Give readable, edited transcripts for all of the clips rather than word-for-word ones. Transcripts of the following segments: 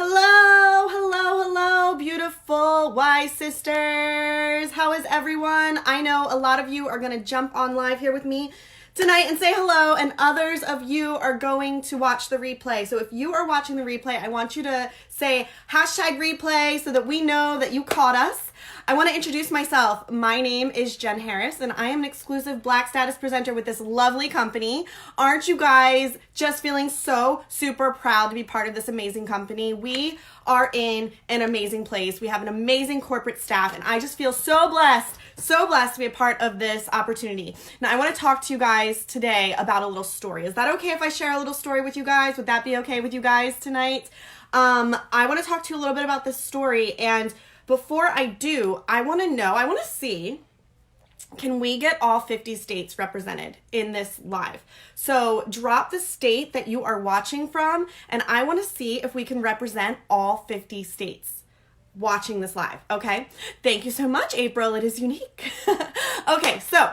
Hello, hello, hello, beautiful Y sisters. How is everyone? I know a lot of you are going to jump on live here with me tonight and say hello, and others of you are going to watch the replay. So if you are watching the replay, I want you to say #replay so that we know that you caught us. I want to introduce myself. My name is Jen Harris, and I am an exclusive Black status presenter with this lovely company. Aren't you guys just feeling so super proud to be part of this amazing company? We are in an amazing place. We have an amazing corporate staff, and I just feel so blessed to be a part of this opportunity. Now, I want to talk to you guys today about a little story. Is that okay if I share a little story with you guys? Would that be okay with you guys tonight? I want to talk to you a little bit about this story, and before I do, I want to see, can we get all 50 states represented in this live? So drop the state that you are watching from, and I want to see if we can represent all 50 states watching this live, okay? Thank you so much, April. It is unique. Okay, so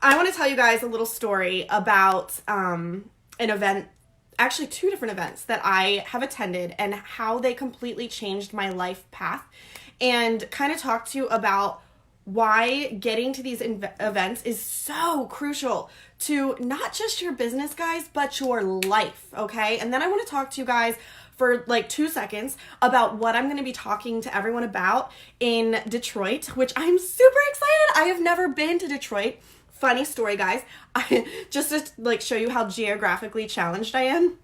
I want to tell you guys a little story about an event, actually two different events that I have attended and how they completely changed my life path, and kind of talk to you about why getting to these events is so crucial to not just your business, guys, but your life, okay? And then I want to talk to you guys for like 2 seconds about what I'm going to be talking to everyone about in Detroit, which I'm super excited. I have never been to Detroit. Funny story, guys. Just to like show you how geographically challenged I am.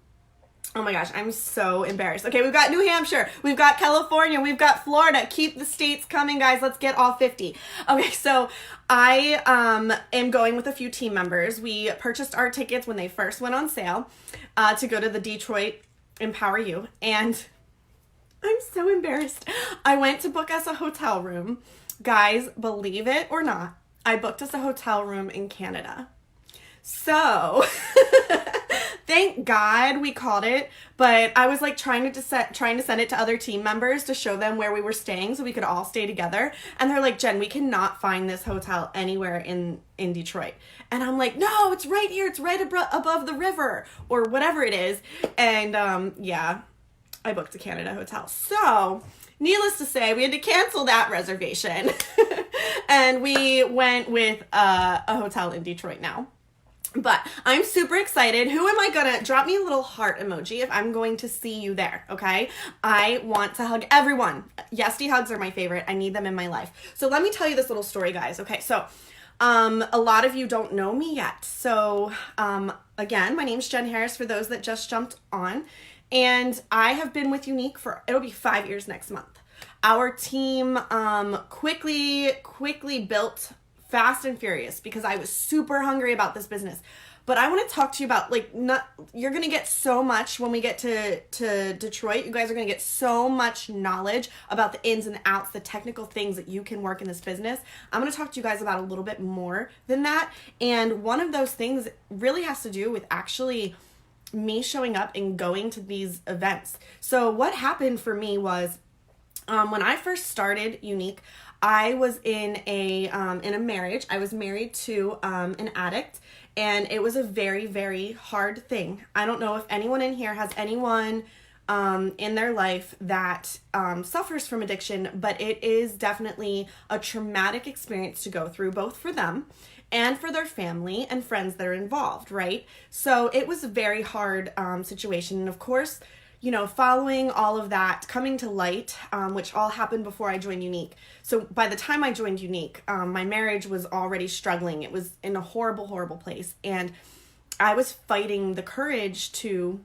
Oh my gosh, I'm so embarrassed. Okay, we've got New Hampshire, we've got California, we've got Florida. Keep the states coming, guys. Let's get all 50. Okay, so I am going with a few team members. We purchased our tickets when they first went on sale to go to the Detroit Empower You, and I'm so embarrassed. I went to book us a hotel room. Guys, believe it or not, I booked us a hotel room in Canada. So thank God we called it, but I was like trying to send it to other team members to show them where we were staying so we could all stay together. And they're like, Jen, we cannot find this hotel anywhere in Detroit. And I'm like, no, it's right here. It's right above the river or whatever it is. And yeah, I booked a Canada hotel. So needless to say, we had to cancel that reservation. And we went with a hotel in Detroit now. But I'm super excited. Who am I gonna drop me a little heart emoji if I'm going to see you there, okay? I want to hug everyone. Yesty hugs are my favorite. I need them in my life. So let me tell you this little story, guys. Okay, so a lot of you don't know me yet. So again, my name's Jen Harris for those that just jumped on. And I have been with Younique for, it'll be 5 years next month. Our team quickly built fast and furious because I was super hungry about this business. But I want to talk to you about you're going to get so much when we get to Detroit. You guys are going to get so much knowledge about the ins and outs, the technical things that you can work in this business. I'm going to talk to you guys about a little bit more than that. And one of those things really has to do with actually me showing up and going to these events. So what happened for me was when I first started Younique, I was in a marriage. I was married to an addict, and it was a very, very hard thing. I don't know if anyone in here has anyone in their life that suffers from addiction, but it is definitely a traumatic experience to go through, both for them and for their family and friends that are involved, right? So it was a very hard situation. And of course, you know, following all of that coming to light, which all happened before I joined Younique. So by the time I joined Younique, my marriage was already struggling. It was in a horrible, horrible place. And I was fighting the courage to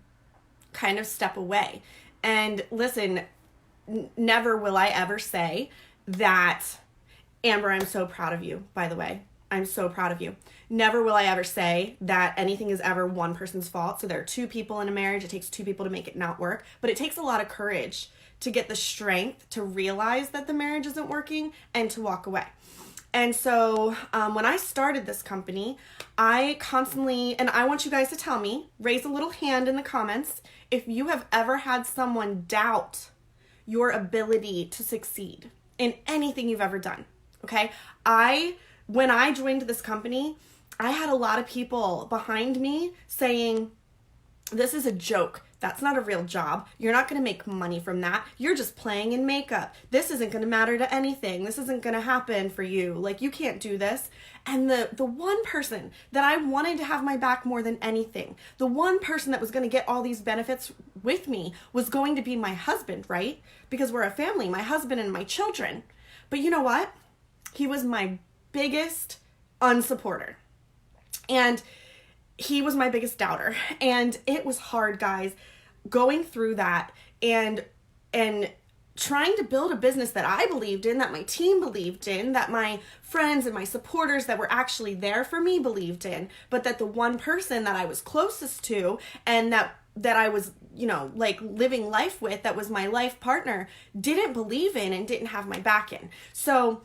kind of step away. And listen, never will I ever say that, Amber, I'm so proud of you, by the way. I'm so proud of you. Never will I ever say that anything is ever one person's fault. So there are two people in a marriage. It takes two people to make it not work. But it takes a lot of courage to get the strength to realize that the marriage isn't working and to walk away. And so when I started this company, I constantly, and I want you guys to tell me, raise a little hand in the comments if you have ever had someone doubt your ability to succeed in anything you've ever done, okay? When I joined this company, I had a lot of people behind me saying, this is a joke That's not a real job. You're not going to make money from that. You're just playing in makeup. This isn't going to matter to anything. This isn't going to happen for you. Like, you can't do this. And the one person that I wanted to have my back more than anything, the one person that was going to get all these benefits with me was going to be my husband, right? Because we're a family, my husband and my children. But you know what? He was my biggest unsupporter. And he was my biggest doubter. And it was hard, guys, going through that and trying to build a business that I believed in, that my team believed in, that my friends and my supporters that were actually there for me believed in, but that the one person that I was closest to and that I was, like living life with, that was my life partner, didn't believe in and didn't have my back in. So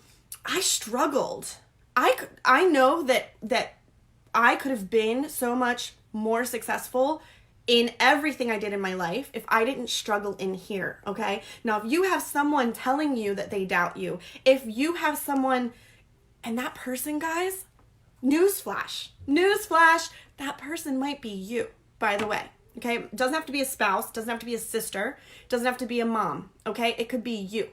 I struggled. I know that I could have been so much more successful in everything I did in my life if I didn't struggle in here, okay? Now, if you have someone telling you that they doubt you, if you have someone, and that person, guys, newsflash, that person might be you, by the way, okay? It doesn't have to be a spouse, doesn't have to be a sister, doesn't have to be a mom, okay? It could be you.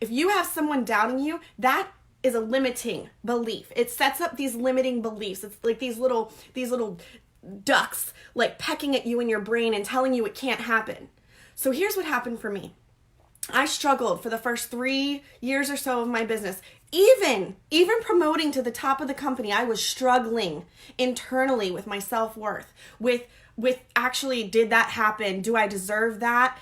If you have someone doubting you, that is a limiting belief. It sets up these limiting beliefs. It's like these little ducks like pecking at you in your brain and telling you it can't happen. So here's what happened for me. I struggled for the first 3 years or so of my business. Even promoting to the top of the company, I was struggling internally with my self-worth, with actually, did that happen? Do I deserve that?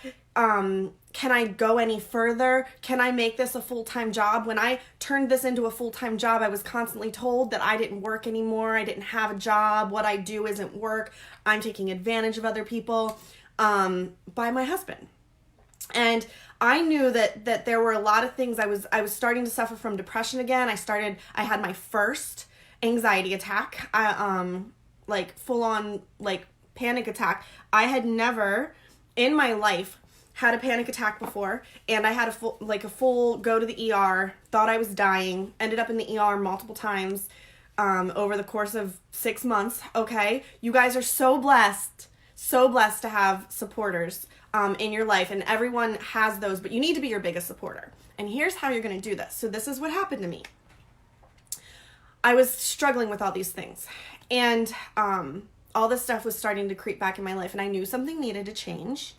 Can I go any further? Can I make this a full-time job? When I turned this into a full-time job, I was constantly told that I didn't work anymore. I didn't have a job. What I do isn't work. I'm taking advantage of other people, by my husband. And I knew that there were a lot of things. I was starting to suffer from depression again. I had my first anxiety attack, like full on like panic attack. I had never in my life had a panic attack before, and I had a full go to the ER, thought I was dying, ended up in the ER multiple times over the course of 6 months, okay? You guys are so blessed to have supporters in your life, and everyone has those, but you need to be your biggest supporter. And here's how you're going to do this. So this is what happened to me. I was struggling with all these things, and all this stuff was starting to creep back in my life, and I knew something needed to change.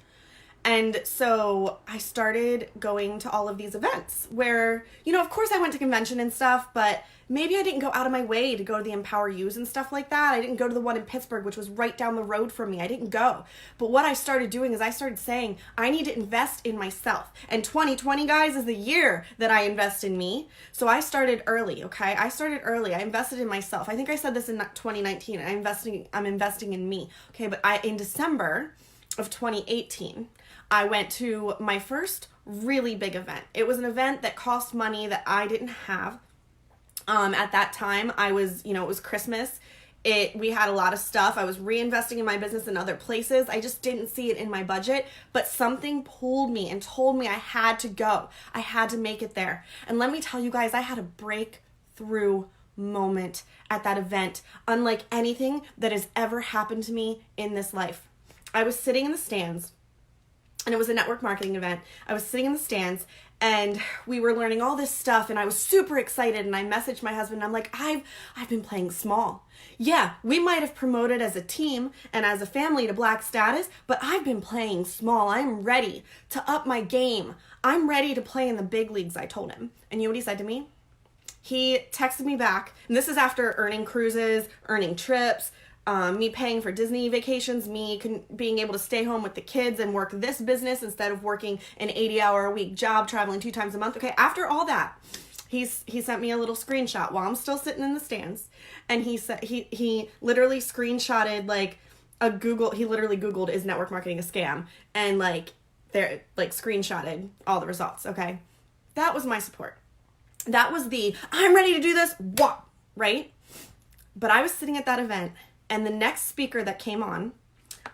And so I started going to all of these events where, of course I went to convention and stuff, but maybe I didn't go out of my way to go to the Empower Yous and stuff like that. I didn't go to the one in Pittsburgh, which was right down the road from me. I didn't go. But what I started doing is I started saying, I need to invest in myself. And 2020, guys, is the year that I invest in me. So I started early, okay? I invested in myself. I think I said this in 2019. I'm investing in me, okay? But in December of 2018, I went to my first really big event. It was an event that cost money that I didn't have. At that time, I was, it was Christmas. We had a lot of stuff. I was reinvesting in my business in other places. I just didn't see it in my budget, but something pulled me and told me I had to go. I had to make it there. And let me tell you guys, I had a breakthrough moment at that event, unlike anything that has ever happened to me in this life. I was sitting in the stands, and it was a network marketing event. I was sitting in the stands, and we were learning all this stuff, and I was super excited, and I messaged my husband, and I'm like, I've been playing small. Yeah, we might have promoted as a team and as a family to Black status, but I've been playing small. I'm ready to up my game. I'm ready to play in the big leagues, I told him. And you know what he said to me? He texted me back, and this is after earning cruises, earning trips, me paying for Disney vacations, being able to stay home with the kids and work this business instead of working an 80-hour-a-week job, traveling 2 times a month. Okay, after all that, he sent me a little screenshot while I'm still sitting in the stands, and he said he literally screenshotted like he literally Googled, is network marketing a scam, and screenshotted all the results. Okay, that was my support. That was I'm ready to do this. What, right? But I was sitting at that event. And the next speaker that came on,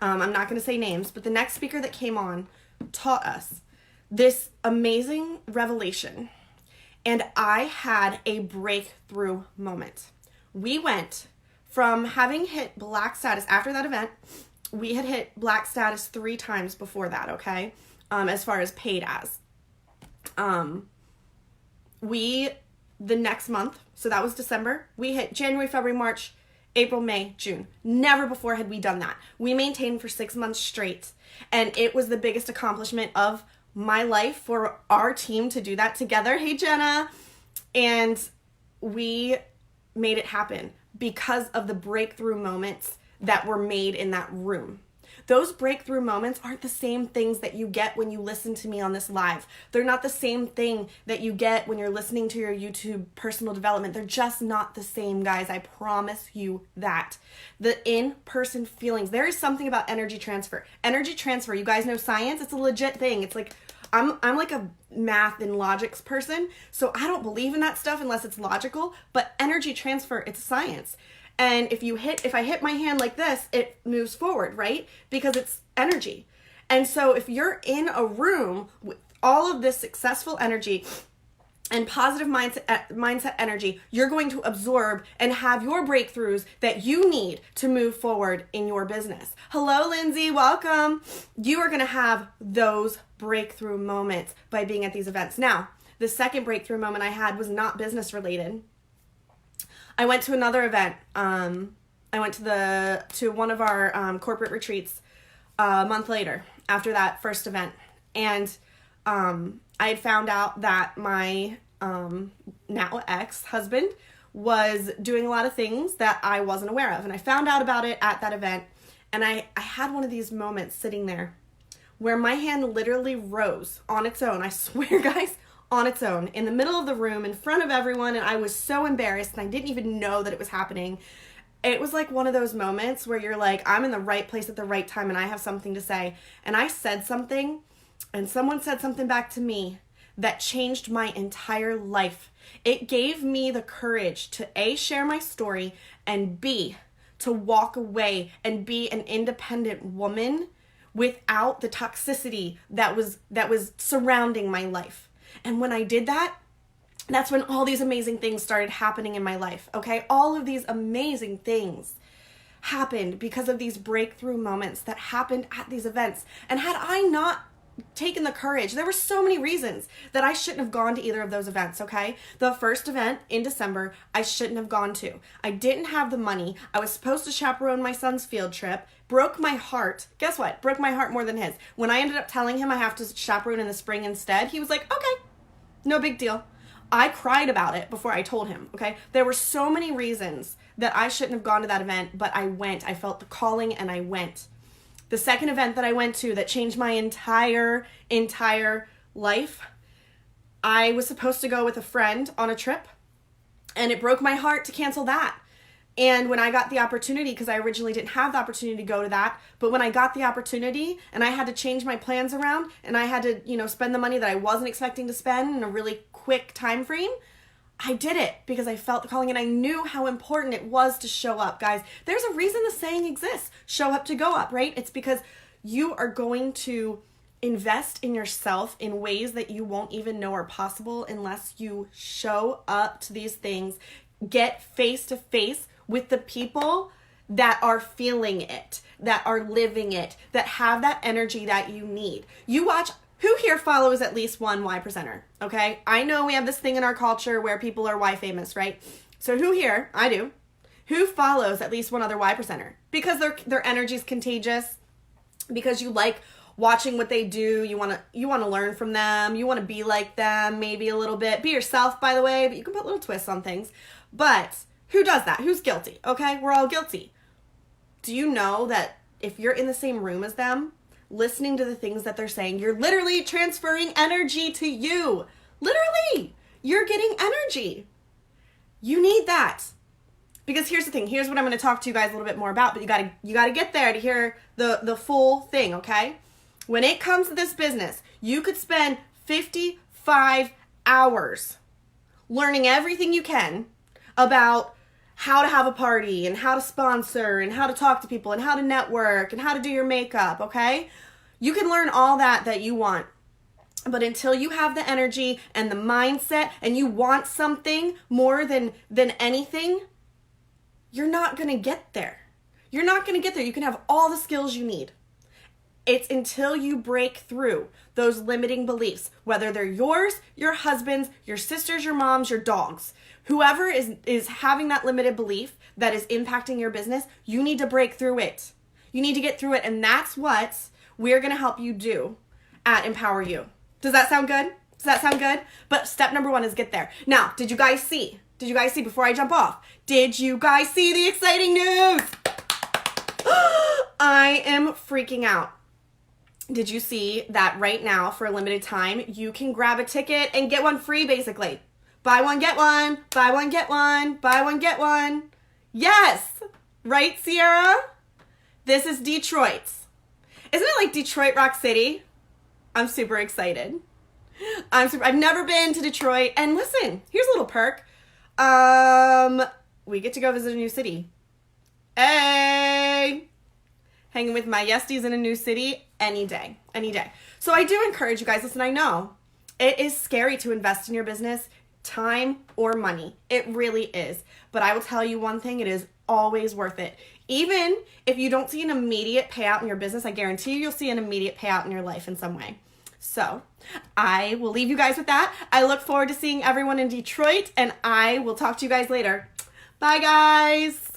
I'm not going to say names, but the next speaker that came on taught us this amazing revelation. And I had a breakthrough moment. We went from having hit Black status after that event we had hit black status 3 times before that, okay? As far as paid as. The next month, so that was December, we hit January, February, March, April, May, June. Never before had we done that. We maintained for 6 months straight, and it was the biggest accomplishment of my life for our team to do that together. Hey, Jenna. And we made it happen because of the breakthrough moments that were made in that room. Those breakthrough moments aren't the same things that you get when you listen to me on this live. They're not the same thing that you get when you're listening to your YouTube personal development. They're just not the same, guys. I promise you that. The in-person feelings. There is something about energy transfer. Energy transfer, you guys know science? It's a legit thing. It's like, I'm like a math and logics person, so I don't believe in that stuff unless it's logical, but energy transfer, it's science. And if I hit my hand like this, it moves forward, right? Because it's energy. And so if you're in a room with all of this successful energy and positive mindset energy, you're going to absorb and have your breakthroughs that you need to move forward in your business. Hello, Lindsay, welcome. You are going to have those breakthrough moments by being at these events. Now, the second breakthrough moment I had was not business related. I went to another event. I went to one of our corporate retreats a month later after that first event. And I had found out that my now ex-husband was doing a lot of things that I wasn't aware of. And I found out about it at that event. And I had one of these moments sitting there where my hand literally rose on its own. I swear, guys, on its own in the middle of the room in front of everyone, and I was so embarrassed and I didn't even know that it was happening. It was like one of those moments where you're like, I'm in the right place at the right time and I have something to say. And I said something and someone said something back to me that changed my entire life. It gave me the courage to A, share my story, and B, to walk away and be an independent woman without the toxicity that was surrounding my life. And when I did that, that's when all these amazing things started happening in my life, okay? All of these amazing things happened because of these breakthrough moments that happened at these events. And had I not taken the courage, there were so many reasons that I shouldn't have gone to either of those events, okay? The first event in December, I shouldn't have gone to. I didn't have the money. I was supposed to chaperone my son's field trip. Broke my heart. Guess what? Broke my heart more than his. When I ended up telling him I have to chaperone in the spring instead, he was like, okay, no big deal. I cried about it before I told him, okay? There were so many reasons that I shouldn't have gone to that event, but I went. I felt the calling and I went. The second event that I went to that changed my entire life, I was supposed to go with a friend on a trip, and it broke my heart to cancel that. And when I got the opportunity, because I originally didn't have the opportunity to go to that, but when I got the opportunity and I had to change my plans around and I had to, spend the money that I wasn't expecting to spend in a really quick time frame, I did it because I felt the calling and I knew how important it was to show up, guys. There's a reason the saying exists, show up to go up, right? It's because you are going to invest in yourself in ways that you won't even know are possible unless you show up to these things, get face to face with the people that are feeling it, that are living it, that have that energy that you need. You watch, who here follows at least one Y presenter, okay? I know we have this thing in our culture where people are Y famous, right? So who here, I do, who follows at least one other Y presenter? Because their energy is contagious, because you like watching what they do, you want to learn from them, you want to be like them maybe a little bit. Be yourself, by the way, but you can put little twists on things. But who does that? Who's guilty? Okay, we're all guilty. Do you know that if you're in the same room as them, listening to the things that they're saying, you're literally transferring energy to you. Literally, you're getting energy. You need that. Because here's the thing. Here's what I'm going to talk to you guys a little bit more about, but you got to get there to hear the full thing, okay? When it comes to this business, you could spend 55 hours learning everything you can about how to have a party and how to sponsor and how to talk to people and how to network and how to do your makeup, okay? You can learn all that you want. But until you have the energy and the mindset and you want something more than anything, you're not going to get there. You're not going to get there. You can have all the skills you need. It's until you break through those limiting beliefs, whether they're yours, your husband's, your sister's, your mom's, your dog's. Whoever is having that limited belief that is impacting your business, you need to break through it. You need to get through it, and that's what we're going to help you do at Empower You. Does that sound good? Does that sound good? But step number 1 is get there. Now, did you guys see? Before I jump off, did you guys see the exciting news? I am freaking out. Did you see that right now, for a limited time, you can grab a ticket and get one free, basically? Buy one, get one. Buy one, get one. Buy one, get one. Yes! Right, Sierra? This is Detroit. Isn't it like Detroit Rock City? I'm super excited. I've never been to Detroit. And listen, here's a little perk. We get to go visit a new city. Hey! Hanging with my yesties in a new city any day. So I do encourage you guys, listen, I know it is scary to invest in your business, time or money. It really is. But I will tell you one thing, it is always worth it. Even if you don't see an immediate payout in your business, I guarantee you'll see an immediate payout in your life in some way. So I will leave you guys with that. I look forward to seeing everyone in Detroit, and I will talk to you guys later. Bye, guys.